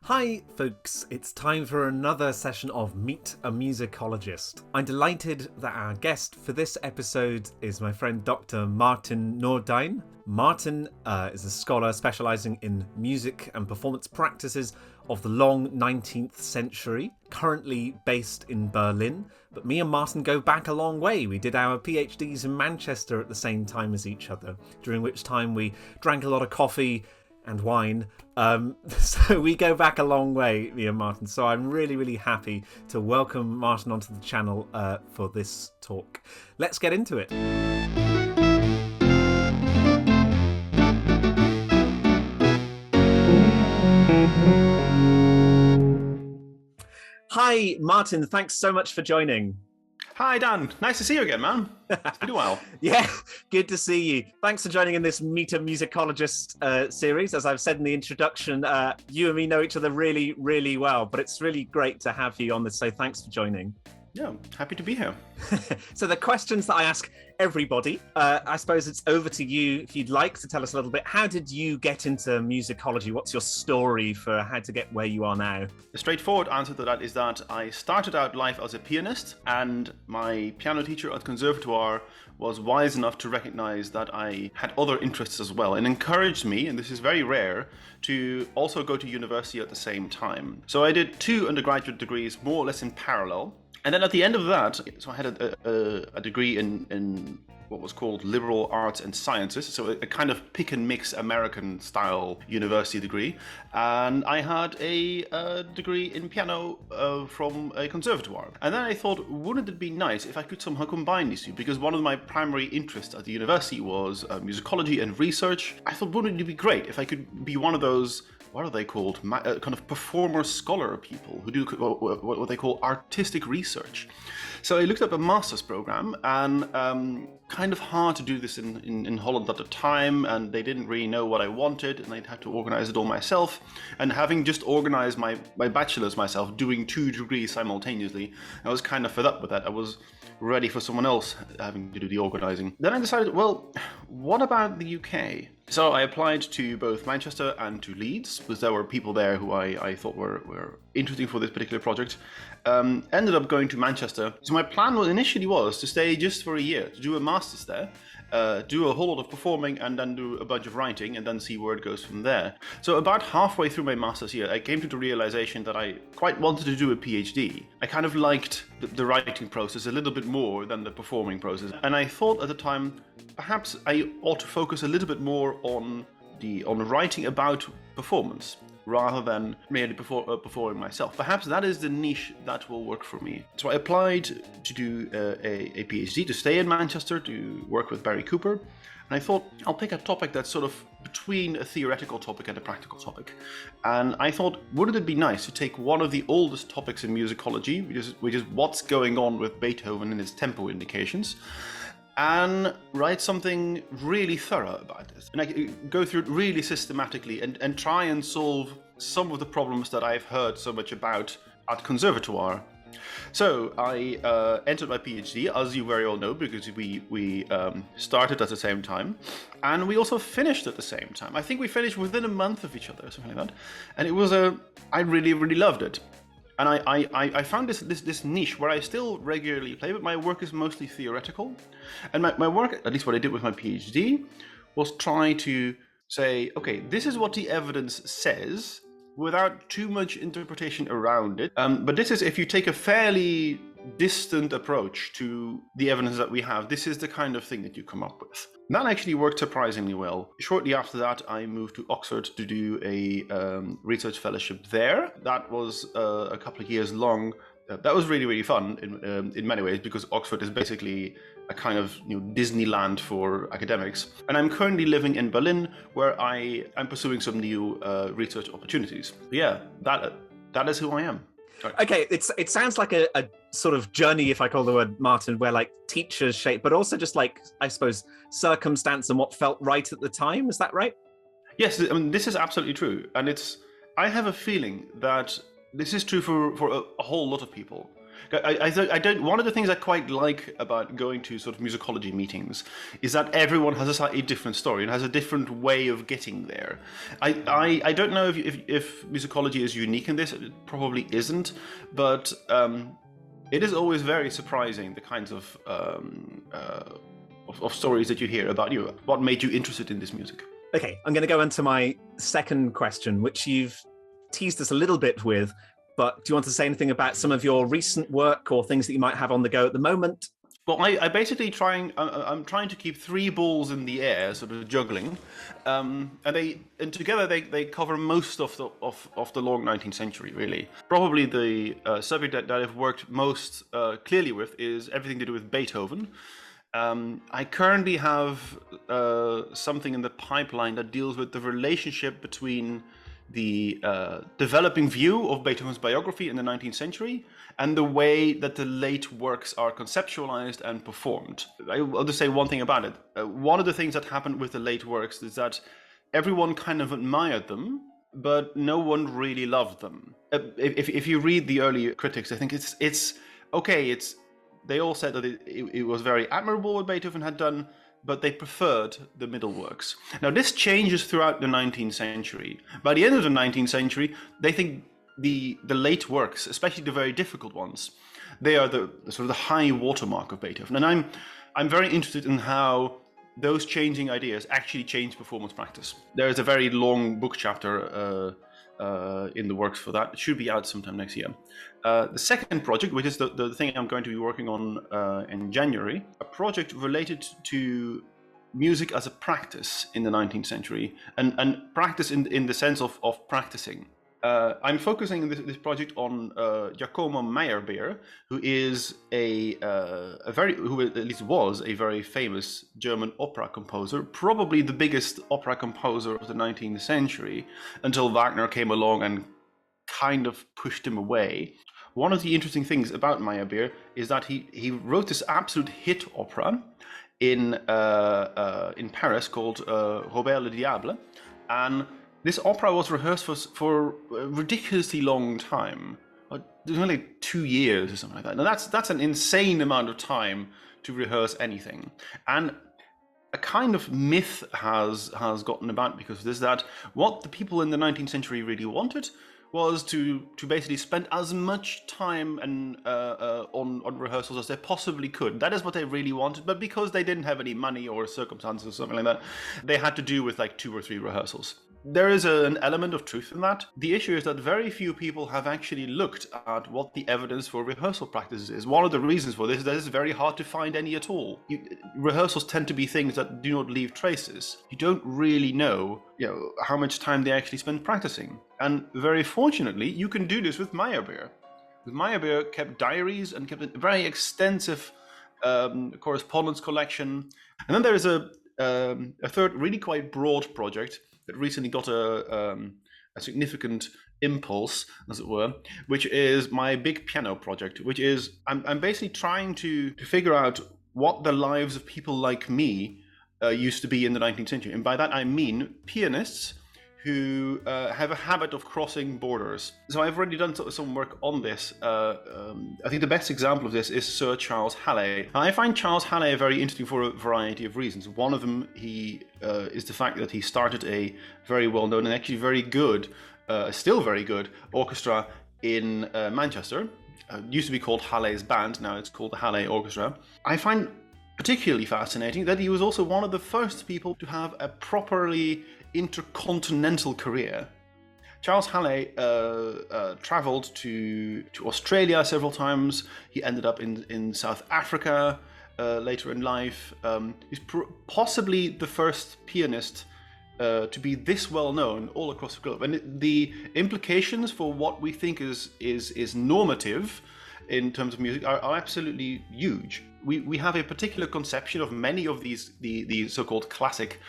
Hi folks, it's time for another session of Meet a Musicologist. I'm delighted that our guest for this episode is my friend Dr. Marten Noorduin. Marten is a scholar specialising in music and performance practices of the long 19th century, currently based in Berlin. But me and Marten go back a long way. We did our PhDs in Manchester at the same time as each other, during which time we drank a lot of coffee and wine. So we go back a long way, me and Marten. So I'm really, really happy to welcome Marten onto the channel for this talk. Let's get into it. Hi, Marten. Thanks so much for joining. Hi, Dan. Nice to see you again, man. It's been a while. Yeah, good to see you. Thanks for joining in this Meet a Musicologist series. As I've said in the introduction, you and me know each other really, really well, but it's really great to have you on this, so thanks for joining. Yeah, happy to be here. So the questions that I ask everybody, I suppose it's over to you if you'd like to tell us a little bit. How did you get into musicology? What's your story for how to get where you are now? The straightforward answer to that is that I started out life as a pianist, and my piano teacher at conservatoire was wise enough to recognize that I had other interests as well and encouraged me, and this is very rare, to also go to university at the same time. So I did 2 undergraduate degrees more or less in parallel. And then at the end of that, so I had a degree in what was called liberal arts and sciences, so a kind of pick and mix American style university degree. And I had a degree in piano from a conservatoire. And then I thought, wouldn't it be nice if I could somehow combine these two? Because one of my primary interests at the university was musicology and research. I thought, wouldn't it be great if I could be one of those, what are they called? Kind of performer scholar people who do what they call artistic research. So I looked up a master's program, and kind of hard to do this in Holland at the time, and they didn't really know what I wanted, and I'd had to organize it all myself. And having just organized my bachelor's myself, doing 2 degrees simultaneously, I was kind of fed up with that. I was ready for someone else having to do the organizing. Then I decided, well, what about the UK? So I applied to both Manchester and to Leeds, because there were people there who I thought were interesting for this particular project. Ended up going to Manchester. So my plan initially was to stay just for a year, to do a master's there, do a whole lot of performing, and then do a bunch of writing, and then see where it goes from there. So about halfway through my master's year, I came to the realization that I quite wanted to do a PhD. I kind of liked the writing process a little bit more than the performing process. And I thought at the time, perhaps I ought to focus a little bit more on writing about performance, rather than merely performing myself. Perhaps that is the niche that will work for me. So I applied to do a PhD, to stay in Manchester, to work with Barry Cooper. And I thought, I'll pick a topic that's sort of between a theoretical topic and a practical topic. And I thought, wouldn't it be nice to take one of the oldest topics in musicology, which is what's going on with Beethoven and his tempo indications, and write something really thorough about this. And I go through it really systematically and try and solve some of the problems that I've heard so much about at conservatoire. So I entered my PhD, as you very well know, because we started at the same time, and we also finished at the same time. I think we finished within a month of each other, something like that. And it was I really, really loved it. And I found this niche where I still regularly play, but my work is mostly theoretical. And my work, at least what I did with my PhD, was try to say, okay, this is what the evidence says, without too much interpretation around it. But this is, if you take a fairly distant approach to the evidence that we have, this is the kind of thing that you come up with. That actually worked surprisingly well. Shortly after that, I moved to Oxford to do a research fellowship there. That was a couple of years long. That was really, really fun in many ways, because Oxford is basically a kind of Disneyland for academics. And I'm currently living in Berlin, where I am pursuing some new research opportunities. But yeah, that is who I am. Okay, it sounds like a sort of journey, if I call the word Marten, where like teachers shape, but also just like, I suppose, circumstance and what felt right at the time. Is that right? Yes, I mean, this is absolutely true. And I have a feeling that this is true for a whole lot of people. I don't. One of the things I quite like about going to sort of musicology meetings is that everyone has a slightly different story and has a different way of getting there. I don't know if musicology is unique in this. It probably isn't, but it is always very surprising the kinds of stories that you hear about you. What made you interested in this music? Okay, I'm going to go into my second question, which you've teased us a little bit with, but do you want to say anything about some of your recent work or things that you might have on the go at the moment? Well, I basically I'm trying to keep three balls in the air, sort of juggling, and together they cover most of the long 19th century, really. Probably the subject that I've worked most clearly with is everything to do with Beethoven. I currently have something in the pipeline that deals with the relationship between the developing view of Beethoven's biography in the 19th century and the way that the late works are conceptualized and performed. I'll just say one thing about it. One of the things that happened with the late works is that everyone kind of admired them, but no one really loved them. If you read the early critics, I think it's okay. They all said that it was very admirable what Beethoven had done, but they preferred the middle works. Now, this changes throughout the 19th century. By the end of the 19th century, they think the late works, especially the very difficult ones, they are the sort of the high watermark of Beethoven. And I'm very interested in how those changing ideas actually change performance practice. There is a very long book chapter in the works for that. It should be out sometime next year. The second project, which is the thing I'm going to be working on in January, a project related to music as a practice in the 19th century, and practice in the sense of practicing. I'm focusing in this project on Giacomo Meyerbeer, who is who at least was a very famous German opera composer, probably the biggest opera composer of the 19th century, until Wagner came along and kind of pushed him away. One of the interesting things about Meyerbeer is that he wrote this absolute hit opera in Paris called Robert le Diable, and this opera was rehearsed for a ridiculously long time, only 2 years or something like that. Now that's an insane amount of time to rehearse anything, and a kind of myth has gotten about because of this, that what the people in the 19th century really wanted was to basically spend as much time on rehearsals as they possibly could. That is what they really wanted, but because they didn't have any money or circumstances or something like that, they had to do with like 2 or 3 rehearsals. There is an element of truth in that. The issue is that very few people have actually looked at what the evidence for rehearsal practices is. One of the reasons for this is that it's very hard to find any at all. Rehearsals tend to be things that do not leave traces. You don't really know, how much time they actually spend practicing. And very fortunately, you can do this with Meyerbeer. Meyerbeer kept diaries and kept a very extensive correspondence collection. And then there is a third really quite broad project that recently got a significant impulse, as it were, which is my big piano project, which is I'm basically trying to figure out what the lives of people like me used to be in the 19th century. And by that I mean pianists who have a habit of crossing borders. So I've already done some work on this. I think the best example of this is Sir Charles Halley. I find Charles Halley very interesting for a variety of reasons. One of them is the fact that he started a very well-known and actually very good, still very good, orchestra in Manchester. It used to be called Halley's Band, now it's called the Halley Orchestra. I find particularly fascinating that he was also one of the first people to have a properly intercontinental career. Charles Halley traveled to Australia several times. He ended up in South Africa later in life. He's possibly the first pianist to be this well known all across the globe. And the implications for what we think is normative in terms of music are absolutely huge. We have a particular conception of many of these so-called classic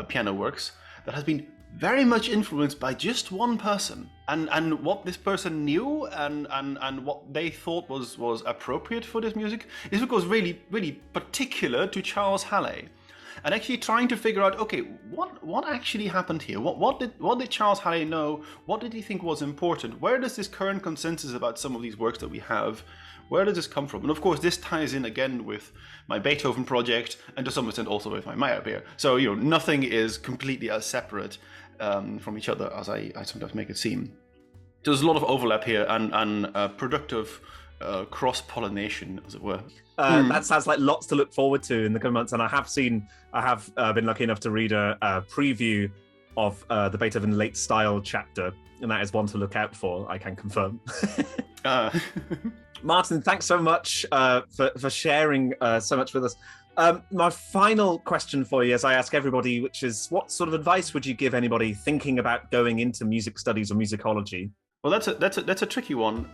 piano works that has been very much influenced by just one person, and what this person knew and what they thought was appropriate for this music is because really particular to Charles Halley. and actually trying to figure out, okay, what actually happened here? What did Charles Halle know? What did he think was important? Where does this current consensus about some of these works that we have, where does this come from? And of course, this ties in again with my Beethoven project, and to some extent also with my Meyerbeer. So nothing is completely as separate from each other as I sometimes make it seem. There's a lot of overlap here and productive cross-pollination, as it were. That sounds like lots to look forward to in the coming months. And I have been lucky enough to read a preview of the Beethoven late style chapter, and that is one to look out for, I can confirm. Martin, thanks so much for sharing so much with us. My final question for you, as I ask everybody, which is, what sort of advice would you give anybody thinking about going into music studies or musicology? Well, that's a tricky one,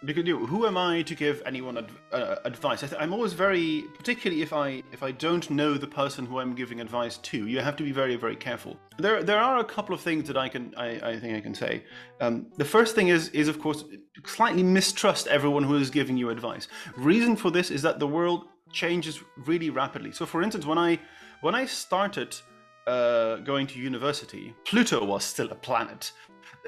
because who am I to give anyone advice? I'm always very, particularly if I don't know the person who I'm giving advice to, you have to be very, very careful. There are a couple of things that I think I can say. The first thing is of course slightly mistrust everyone who is giving you advice. Reason for this is that the world changes really rapidly. So, for instance, when I started going to university, Pluto was still a planet.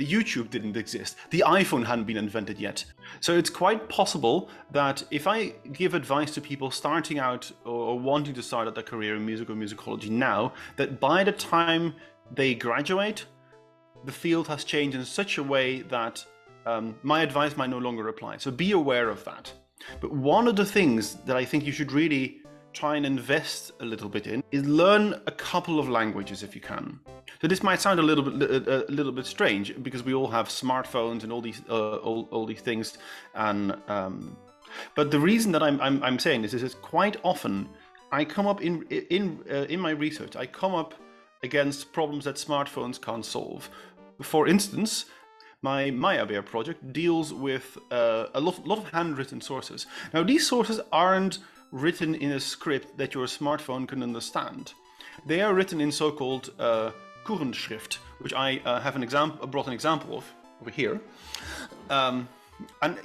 YouTube didn't exist. The iPhone hadn't been invented yet. So it's quite possible that if I give advice to people starting out or wanting to start out their career in music or musicology now, that by the time they graduate, the field has changed in such a way that my advice might no longer apply. So be aware of that. But one of the things that I think you should really try and invest a little bit in is learn a couple of languages if you can. So this might sound a little bit strange because we all have smartphones and all these things, and but the reason that I'm saying this is quite often I come up in my research, I come up against problems that smartphones can't solve. For instance, my Meyerbeer project deals with a lot of handwritten sources. Now these sources aren't written in a script that your smartphone can understand. They are written in so-called Kurrenschrift, which I brought an example of over here. And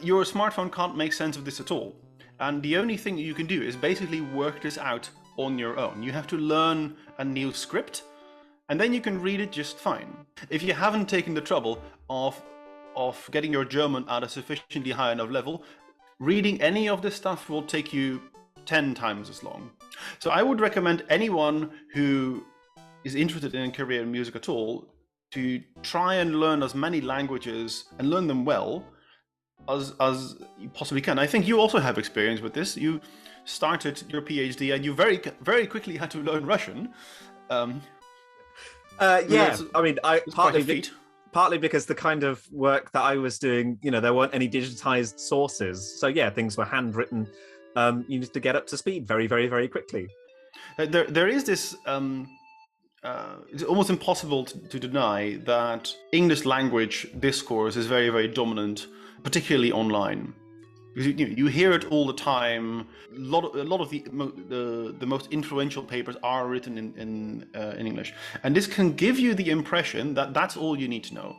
your smartphone can't make sense of this at all. And the only thing you can do is basically work this out on your own. You have to learn a new script, and then you can read it just fine. If you haven't taken the trouble of getting your German at a sufficiently high enough level, reading any of this stuff will take you 10 times as long. So I would recommend anyone who is interested in a career in music at all to try and learn as many languages and learn them well as you possibly can. I think you also have experience with this. You started your PhD and you very, very quickly had to learn Russian. Yeah, I mean, partly because the kind of work that I was doing, there weren't any digitized sources. So yeah, things were handwritten. You need to get up to speed very, very, very quickly. There is this. It's almost impossible to deny that English language discourse is very, very dominant, particularly online. You hear it all the time. A lot of the most influential papers are written in English, and this can give you the impression that that's all you need to know.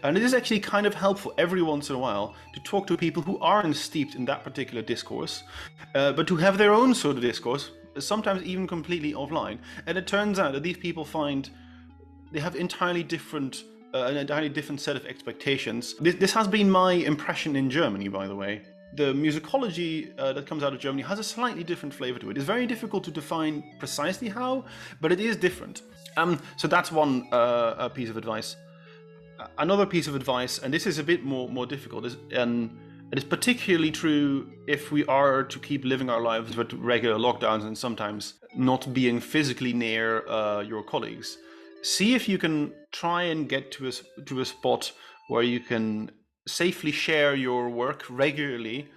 And it is actually kind of helpful every once in a while to talk to people who aren't steeped in that particular discourse, but who have their own sort of discourse, sometimes even completely offline. And it turns out that these people they have an entirely different set of expectations. This has been my impression in Germany, by the way. The musicology that comes out of Germany has a slightly different flavor to it. It's very difficult to define precisely how, but it is different. So that's one piece of advice. Another piece of advice, and this is a bit more difficult, and it is particularly true if we are to keep living our lives with regular lockdowns and sometimes not being physically near your colleagues. See if you can try and get to a spot where you can safely share your work regularly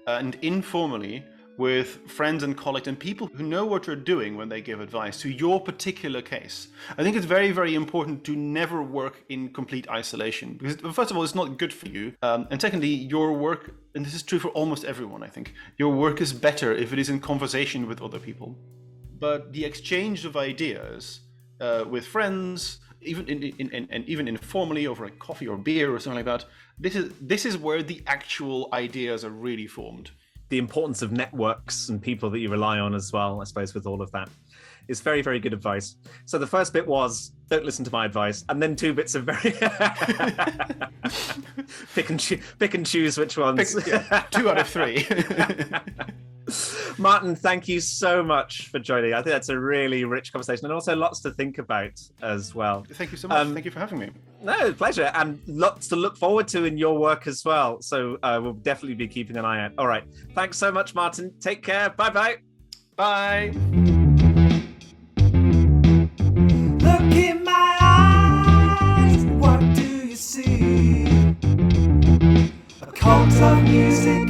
and informally with friends and colleagues and people who know what you're doing when they give advice to your particular case. I think it's very, very important to never work in complete isolation, because first of all, it's not good for you. And secondly, your work, and this is true for almost everyone, I think, your work is better if it is in conversation with other people. But the exchange of ideas with friends, even informally over a coffee or beer or something like that, this is where the actual ideas are really formed. The importance of networks and people that you rely on as well, I suppose, with all of that. is very, very good advice. So the first bit was, don't listen to my advice. And then 2 bits of very... pick and choose which ones. 2 out of 3. Marten, thank you so much for joining. I think that's a really rich conversation and also lots to think about as well. Thank you so much. Thank you for having me. No, pleasure. And lots to look forward to in your work as well. So we'll definitely be keeping an eye out. All right. Thanks so much, Marten. Take care. Bye-bye. Bye. Look in my eyes, what do you see? A cult of music.